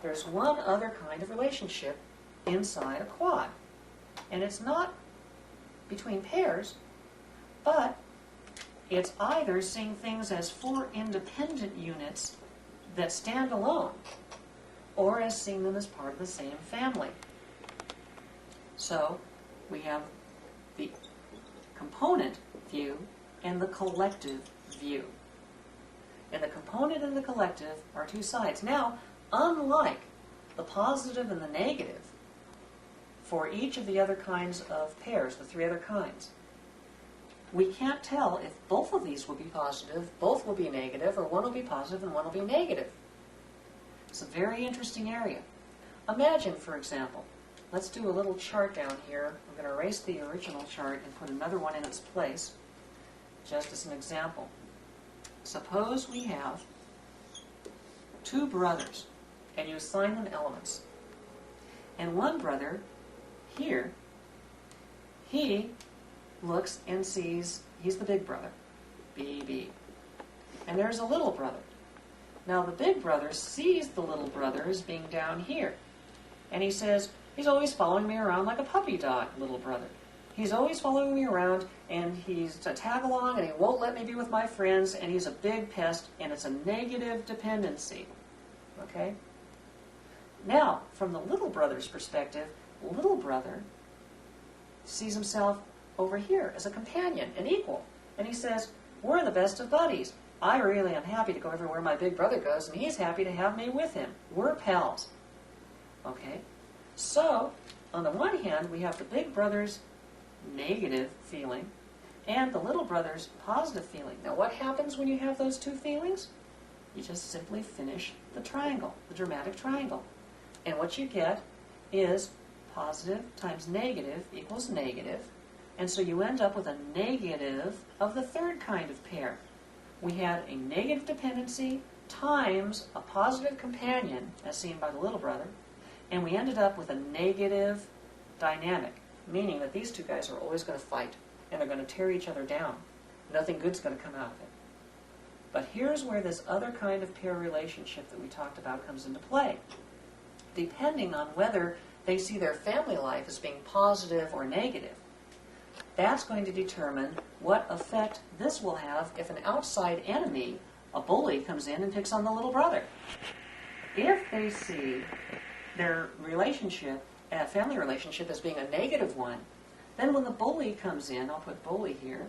there's one other kind of relationship inside a quad. And it's not between pairs, but it's either seeing things as four independent units that stand alone, or as seeing them as part of the same family. So we have the component view and the collective view. And the component and the collective are two sides. Now, unlike the positive and the negative for each of the other kinds of pairs, the three other kinds, we can't tell if both of these will be positive, both will be negative, or one will be positive and one will be negative. It's a very interesting area. Imagine, for example, let's do a little chart down here. I'm going to erase the original chart and put another one in its place, just as an example. Suppose we have two brothers, and you assign them elements. And one brother, here, he looks and sees, he's the big brother, BB. And there's a little brother. Now the big brother sees the little brother as being down here. And he says, he's always following me around like a puppy dog, little brother. He's always following me around, and he's a tag-along, and he won't let me be with my friends, and he's a big pest, and it's a negative dependency. Okay? Now, from the little brother's perspective, little brother sees himself over here as a companion, an equal. And he says, we're the best of buddies. I really am happy to go everywhere my big brother goes, and he's happy to have me with him. We're pals. Okay? So, on the one hand, we have the big brother's negative feeling and the little brother's positive feeling. Now, what happens when you have those two feelings? You just simply finish the triangle, the dramatic triangle. And what you get is positive times negative equals negative. And so you end up with a negative of the third kind of pair. We had a negative dependency times a positive companion, as seen by the little brother, and we ended up with a negative dynamic, meaning that these two guys are always going to fight, and they're going to tear each other down. Nothing good's going to come out of it. But here's where this other kind of pair relationship that we talked about comes into play. Depending on whether they see their family life as being positive or negative, that's going to determine what effect this will have if an outside enemy, a bully, comes in and picks on the little brother. If they see their relationship, family relationship, as being a negative one, then when the bully comes in, I'll put bully here,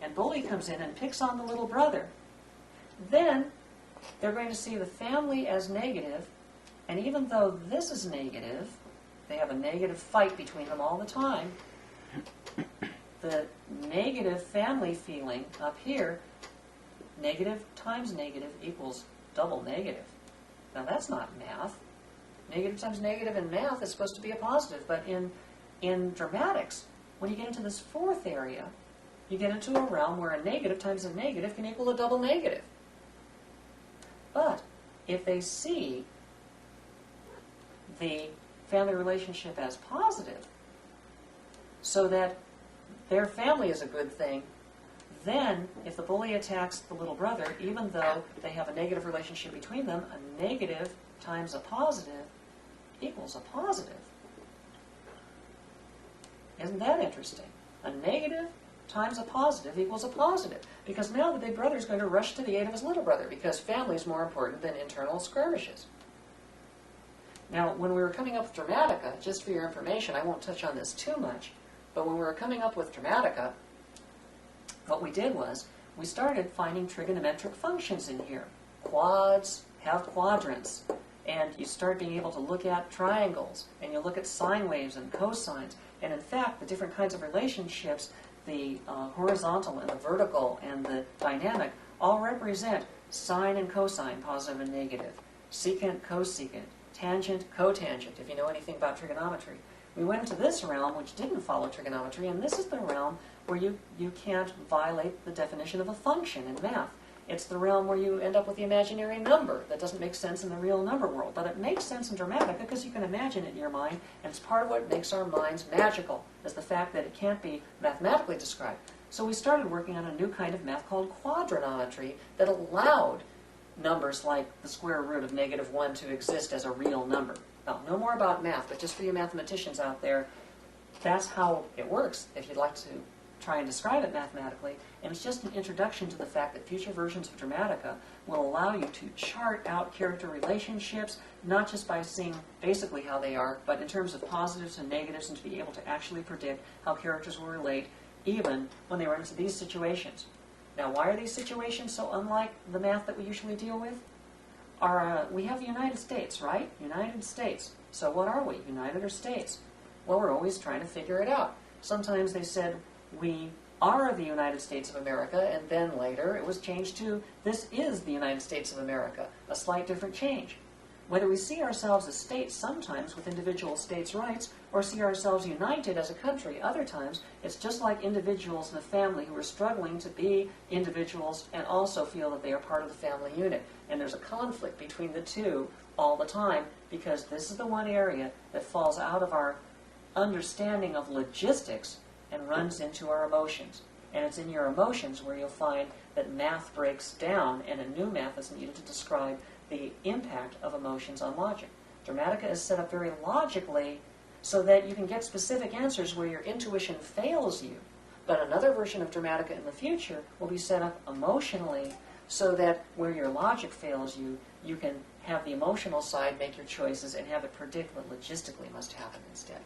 and bully comes in and picks on the little brother, then they're going to see the family as negative, and even though this is negative, they have a negative fight between them all the time, the negative family feeling up here, negative times negative equals double negative. Now that's not math. Negative times negative in math is supposed to be a positive, but in dramatics, when you get into this fourth area, you get into a realm where a negative times a negative can equal a double negative. But if they see the family relationship as positive, so that their family is a good thing, then if the bully attacks the little brother, even though they have a negative relationship between them, a negative times a positive equals a positive. Isn't that interesting? A negative times a positive equals a positive, because now the big brother is going to rush to the aid of his little brother, because family is more important than internal skirmishes. Now, when we were coming up with Dramatica, just for your information, I won't touch on this too much, but when we were coming up with Dramatica, what we did was we started finding trigonometric functions in here. Quads have quadrants, and you start being able to look at triangles, and you look at sine waves and cosines, and in fact, the different kinds of relationships, the horizontal and the vertical and the dynamic, all represent sine and cosine, positive and negative, secant, cosecant, tangent, cotangent, if you know anything about trigonometry. We went into this realm, which didn't follow trigonometry, and this is the realm where you can't violate the definition of a function in math. It's the realm where you end up with the imaginary number that doesn't make sense in the real number world. But it makes sense in Dramatica because you can imagine it in your mind, and it's part of what makes our minds magical, is the fact that it can't be mathematically described. So we started working on a new kind of math called quadranometry that allowed numbers like the square root of -1 to exist as a real number. Now, no more about math, but just for you mathematicians out there, that's how it works if you'd like to try and describe it mathematically. And it's just an introduction to the fact that future versions of Dramatica will allow you to chart out character relationships, not just by seeing basically how they are, but in terms of positives and negatives, and to be able to actually predict how characters will relate, even when they run into these situations. Now, why are these situations so unlike the math that we usually deal with? We have the United States, right? United States. So what are we, United or States? Well, we're always trying to figure it out. Sometimes they said, we are the United States of America, and then later it was changed to, this is the United States of America, a slight different change. Whether we see ourselves as states sometimes with individual states' rights, or see ourselves united as a country other times, it's just like individuals in a family who are struggling to be individuals and also feel that they are part of the family unit. And there's a conflict between the two all the time, because this is the one area that falls out of our understanding of logistics and runs into our emotions. And it's in your emotions where you'll find that math breaks down and a new math is needed to describe the impact of emotions on logic. Dramatica is set up very logically so that you can get specific answers where your intuition fails you. But another version of Dramatica in the future will be set up emotionally so that where your logic fails you, you can have the emotional side make your choices and have it predict what logistically must happen instead.